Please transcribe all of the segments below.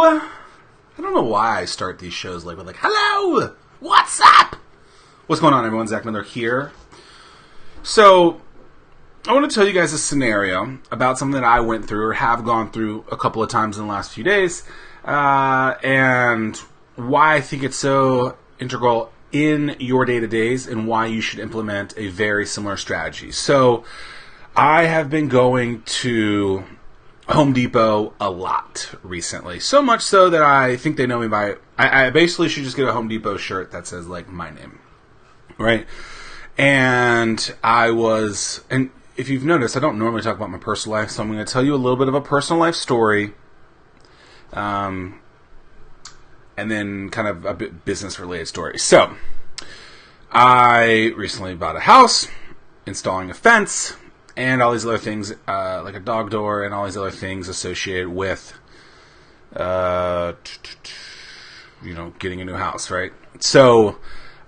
I don't know why I start these shows with hello, what's up? What's going on, everyone? Zack Miller here. So, I want to tell you guys a scenario about something that I went through or have gone through a couple of times in the last few days, and why I think it's so integral in your day-to-days and why you should implement a very similar strategy. So, I have been going to Home Depot a lot recently. So much so that I think they know me by... I basically should just get a Home Depot shirt that says, my name. Right? And and if you've noticed, I don't normally talk about my personal life, so I'm going to tell you a little bit of a personal life story. And then kind of a bit business-related story. So, I recently bought a house, installing a fence, and all these other things, like a dog door and all these other things associated with, getting a new house, right? So,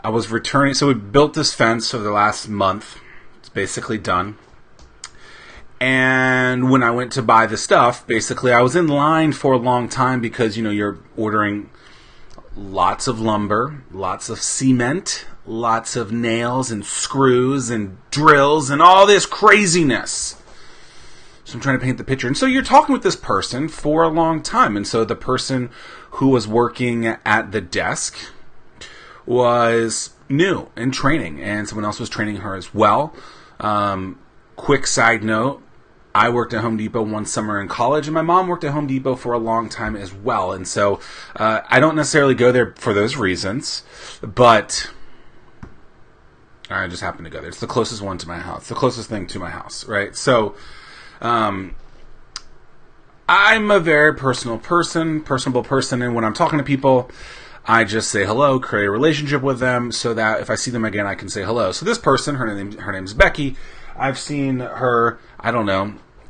I was returning, so we built this fence over the last month. It's basically done. And when I went to buy the stuff, basically I was in line for a long time because, you're ordering lots of lumber, lots of cement, lots of nails and screws and drills and all this craziness. So I'm trying to paint the picture. And so you're talking with this person for a long time. And so the person who was working at the desk was new in training, and someone else was training her as well. Quick side note, I worked at Home Depot one summer in college, and my mom worked at Home Depot for a long time as well. And so I don't necessarily go there for those reasons, but I just happen to go there. It's the closest one to my house, the closest thing to my house, right? So I'm a very personable person, and when I'm talking to people, I just say hello, create a relationship with them so that if I see them again, I can say hello. So this person, her name's Becky. I've seen her,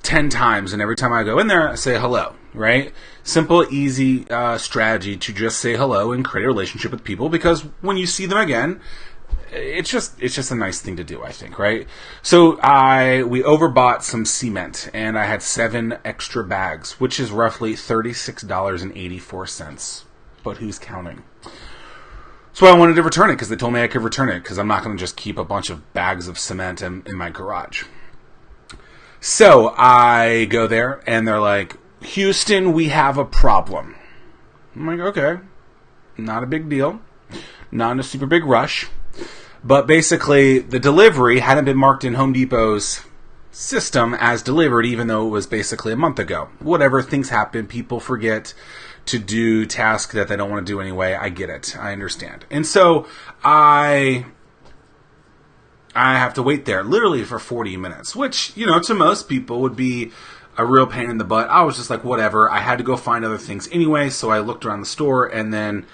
10 times, and every time I go in there, I say hello, right? Simple, easy strategy to just say hello and create a relationship with people, because when you see them again, it's just a nice thing to do, I think, right? So we overbought some cement, and I had 7 extra bags, which is roughly $36.84. But who's counting? So I wanted to return it because they told me I could return it because I'm not going to just keep a bunch of bags of cement in my garage. So I go there and they're like, Houston, we have a problem. I'm like, okay, not a big deal, not in a super big rush. But basically the delivery hadn't been marked in Home Depot's system as delivered, even though it was basically a month ago. Whatever, things happen, people forget to do tasks that they don't want to do anyway. I get it. I understand. And so I have to wait there literally for 40 minutes, which, to most people would be a real pain in the butt. I was just like, whatever. I had to go find other things anyway, so I looked around the store, and then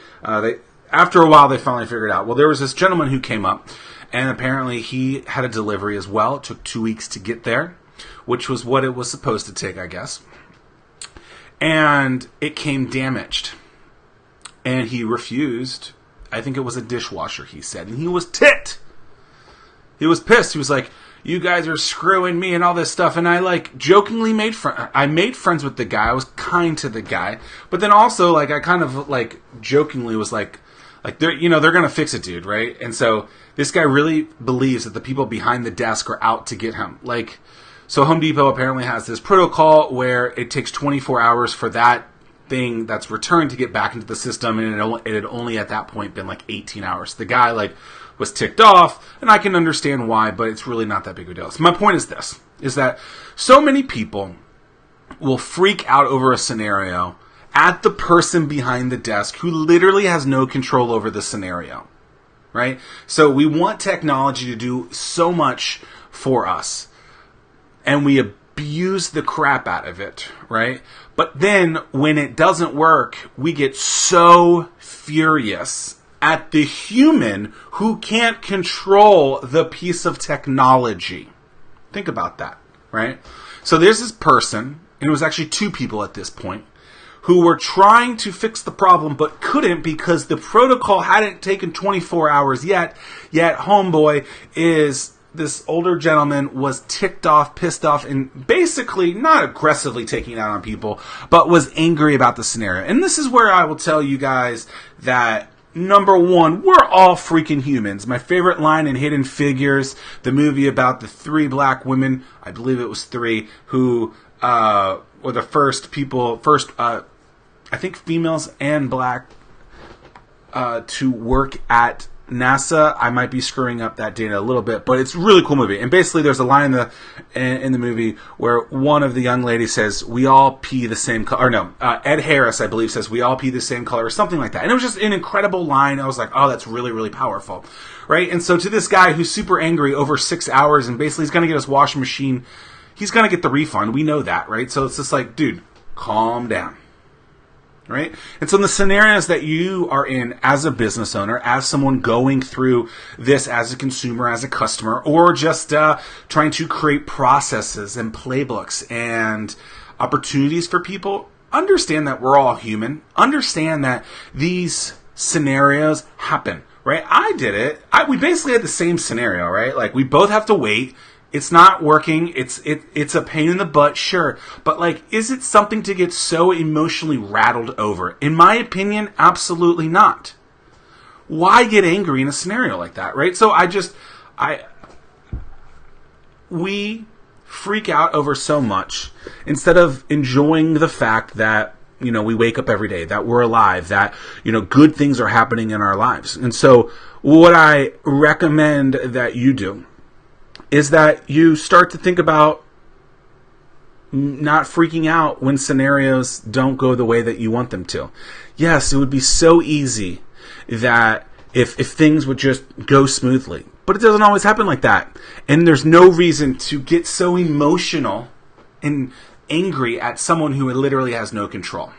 after a while, they finally figured out. Well, there was this gentleman who came up, and apparently he had a delivery as well. It took 2 weeks to get there, which was what it was supposed to take, I guess. And it came damaged. And he refused. I think it was a dishwasher, he said. And he was ticked. He was pissed. He was like, you guys are screwing me and all this stuff. And I jokingly made friends with the guy. I was kind to the guy. But then also I kind of jokingly was like they're going to fix it, dude, right? And so this guy really believes that the people behind the desk are out to get him. So Home Depot apparently has this protocol where it takes 24 hours for that thing that's returned to get back into the system, and it had only at that point been 18 hours. The guy was ticked off, and I can understand why, but it's really not that big of a deal. So my point is this, is that so many people will freak out over a scenario at the person behind the desk who literally has no control over the scenario, right? So we want technology to do so much for us, and we abuse the crap out of it, right? But then when it doesn't work, we get so furious at the human who can't control the piece of technology. Think about that, right? So there's this person, and it was actually 2 people at this point, who were trying to fix the problem but couldn't because the protocol hadn't taken 24 hours yet homeboy is this older gentleman was ticked off, pissed off, and basically not aggressively taking it out on people, but was angry about the scenario. And this is where I will tell you guys that, number one, we're all freaking humans. My favorite line in Hidden Figures, the movie about the 3 black women, I believe it was 3, who were the first people, I think females and black, to work at NASA. I might be screwing up that data a little bit, but it's a really cool movie. And basically, there's a line in the movie where one of the young ladies says, "We all pee the same color." Or no, Ed Harris, I believe, says, "We all pee the same color," or something like that. And it was just an incredible line. I was like, "Oh, that's really, really powerful," right? And so, to this guy who's super angry over 6 hours, and basically he's going to get his washing machine, he's going to get the refund. We know that, right? So it's just like, dude, calm down. Right? And so in the scenarios that you are in as a business owner, as someone going through this as a consumer, as a customer, or just trying to create processes and playbooks and opportunities for people, understand that we're all human. Understand that these scenarios happen, right? I did it. We basically had the same scenario, right? Like, we both have to wait. It's not working. It's a pain in the butt, sure. But, like, is it something to get so emotionally rattled over? In my opinion, absolutely not. Why get angry in a scenario like that, right? So we freak out over so much instead of enjoying the fact that, you know, we wake up every day, that we're alive, that, you know, good things are happening in our lives. And so what I recommend that you do is that you start to think about not freaking out when scenarios don't go the way that you want them to. Yes, it would be so easy that if things would just go smoothly, but it doesn't always happen like that. And there's no reason to get so emotional and angry at someone who literally has no control.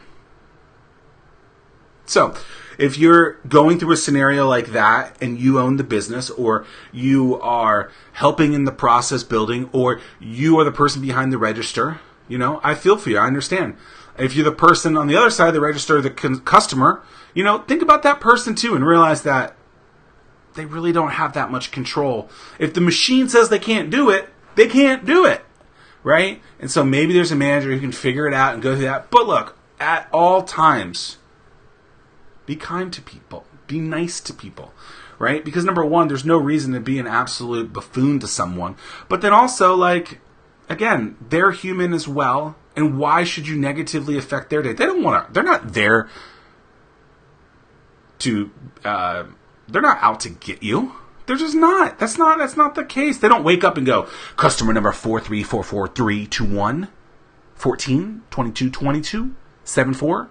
So, if you're going through a scenario like that and you own the business, or you are helping in the process building, or you are the person behind the register, you know, I feel for you. I understand. If you're the person on the other side of the register, the customer, you know, think about that person too and realize that they really don't have that much control. If the machine says they can't do it, they can't do it, right? And so maybe there's a manager who can figure it out and go through that. But look, at all times, be kind to people. Be nice to people, right? Because number one, there's no reason to be an absolute buffoon to someone. But then also, like, again, they're human as well. And why should you negatively affect their day? They don't want to, they're not there to, they're not out to get you. They're just not. That's not the case. They don't wake up and go, customer number 4344321 14 22 22 74.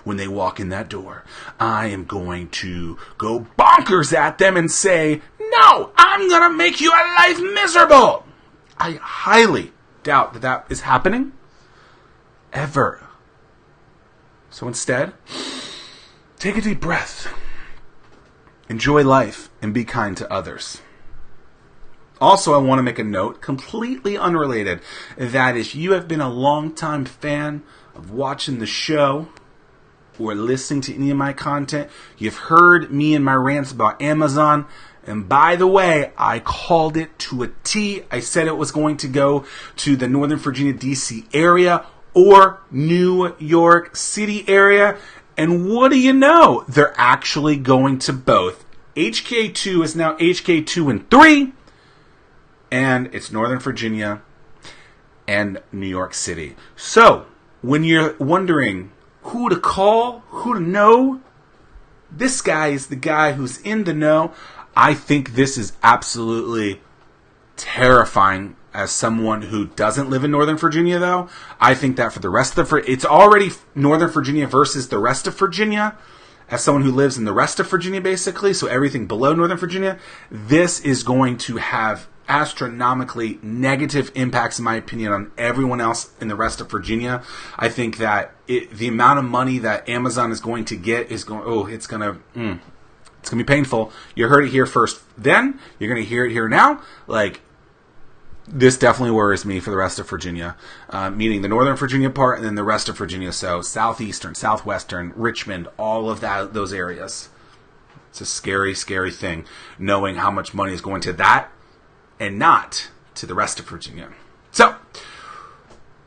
When they walk in that door, I am going to go bonkers at them and say, no, I'm going to make your life miserable. I highly doubt that is happening ever. So instead, take a deep breath. Enjoy life and be kind to others. Also, I want to make a note, completely unrelated, that if you have been a longtime fan of watching the show, or listening to any of my content, you've heard me and my rants about Amazon. And by the way, I called it to a T. I said it was going to go to the Northern Virginia, D.C. area or New York City area. And what do you know? They're actually going to both. HK2 is now HK2 and 3. And it's Northern Virginia and New York City. So, when you're wondering who to call, who to know, this guy is the guy who's in the know. I think this is absolutely terrifying as someone who doesn't live in Northern Virginia, though. I think that for the rest of it's already Northern Virginia versus the rest of Virginia. As someone who lives in the rest of Virginia, basically, so everything below Northern Virginia, this is going to have astronomically negative impacts, in my opinion, on everyone else in the rest of Virginia. I think that the amount of money that Amazon is going to get is it's going to be painful. You heard it here first. Then you're going to hear it here now. Like, this definitely worries me for the rest of Virginia, meaning the Northern Virginia part and then the rest of Virginia. So southeastern, southwestern, Richmond, all of those areas. It's a scary, scary thing, knowing how much money is going to that and not to the rest of Virginia. So,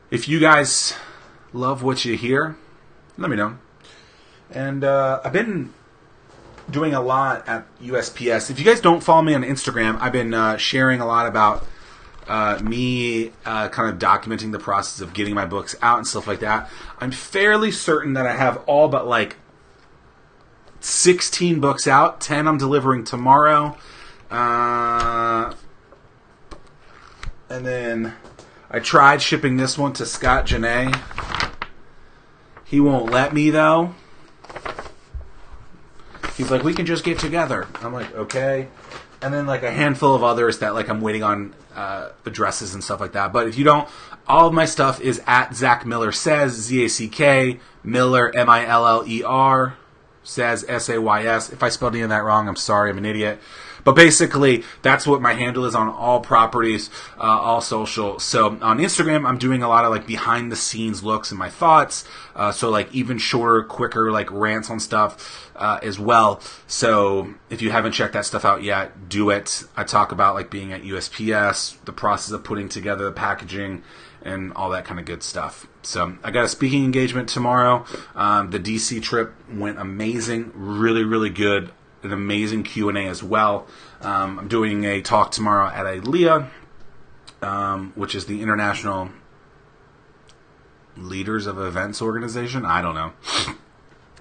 if you guys love what you hear, let me know. And I've been doing a lot at USPS. If you guys don't follow me on Instagram, I've been sharing a lot about me kind of documenting the process of getting my books out and stuff like that. I'm fairly certain that I have all but like 16 books out. 10 I'm delivering tomorrow. And then I tried shipping this one to Scott Janae. He won't let me, though. He's like, we can just get together. I'm like, okay. And then like a handful of others that like I'm waiting on addresses and stuff like that. But if you don't, all of my stuff is at Zack Miller Says, Z-A-C-K, Miller, M-I-L-L-E-R, Says, S-A-Y-S. If I spelled any of that wrong, I'm sorry, I'm an idiot. But basically, that's what my handle is on all properties, all social. So on Instagram, I'm doing a lot of like behind the scenes looks and my thoughts. So like even shorter, quicker like rants on stuff as well. So if you haven't checked that stuff out yet, do it. I talk about like being at USPS, the process of putting together the packaging, and all that kind of good stuff. So I got a speaking engagement tomorrow. The DC trip went amazing, really, really good. An amazing Q&A as well. I'm doing a talk tomorrow at ILEA, which is the International Leaders of Events Organization. I don't know.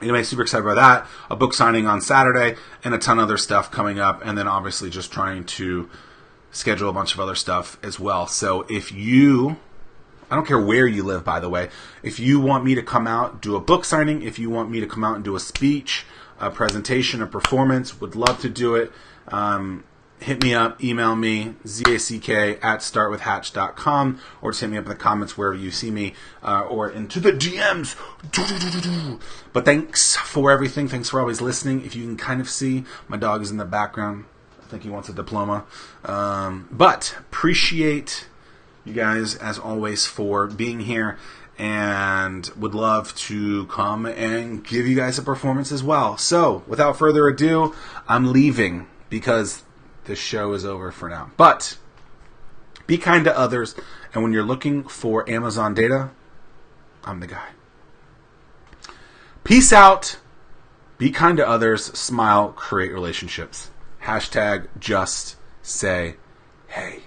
Anyway, super excited about that. A book signing on Saturday and a ton of other stuff coming up. And then obviously just trying to schedule a bunch of other stuff as well. So if you... I don't care where you live, by the way. If you want me to come out, do a book signing, if you want me to come out and do a speech, a presentation, a performance, would love to do it. Hit me up, email me, zack@startwithhatch.com, or just hit me up in the comments wherever you see me, or into the DMs. But thanks for everything. Thanks for always listening. If you can kind of see, my dog is in the background. I think he wants a diploma. But appreciate you guys, as always, for being here, and would love to come and give you guys a performance as well. So, without further ado, I'm leaving because the show is over for now. But be kind to others, and when you're looking for Amazon data, I'm the guy. Peace out. Be kind to others. Smile. Create relationships. #just say hey.